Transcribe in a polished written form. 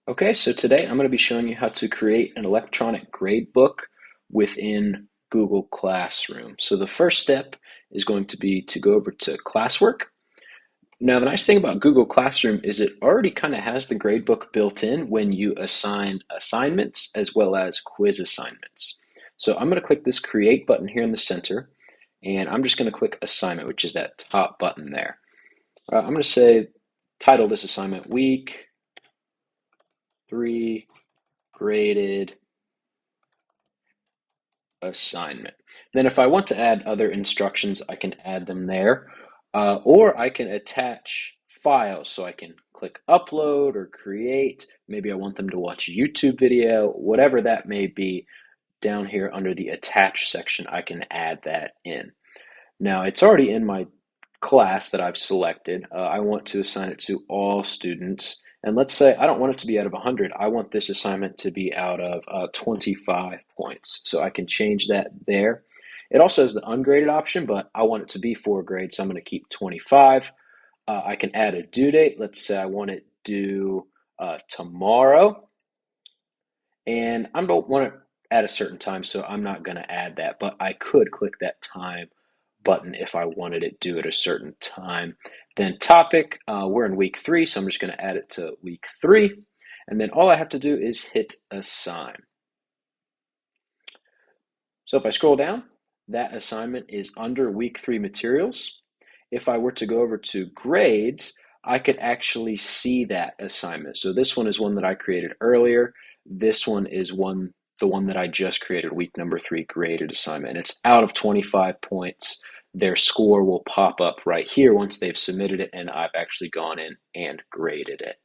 Okay, so today I'm going to be showing you how to create an electronic gradebook within Google Classroom. So the first step is going to be to go over to classwork. Now, the nice thing about Google Classroom is it already kind of has the gradebook built in when you assign assignments as well as quiz assignments. So I'm going to click this create button here in the center, and I'm just going to click assignment, which is that top button there. I'm going to say title this assignment week 3 graded assignment. Then if I want to add other instructions, I can add them there, or I can attach files. So I can click upload or create. Maybe I want them to watch a YouTube video, whatever that may be. Down here under the attach section, I can add that in. Now it's already in my class that I've selected. I want to assign it to all students. And let's say I don't want it to be out of 100. I want this assignment to be out of 25 points. So I can change that there. It also has the ungraded option, but I want it to be 4 grades, so I'm going to keep 25. I can add a due date. Let's say I want it due tomorrow. And I don't want it at a certain time, so I'm not going to add that, but I could click that time button if I wanted it due at a certain time. Then topic, we're in week 3, so I'm just going to add it to week 3. And then all I have to do is hit assign. So if I scroll down, that assignment is under week 3 materials. If I were to go over to grades, I could actually see that assignment. So this one is one that I created earlier. This one is the one that I just created, week number 3 graded assignment. And it's out of 25 points. Their score will pop up right here once they've submitted it and I've actually gone in and graded it.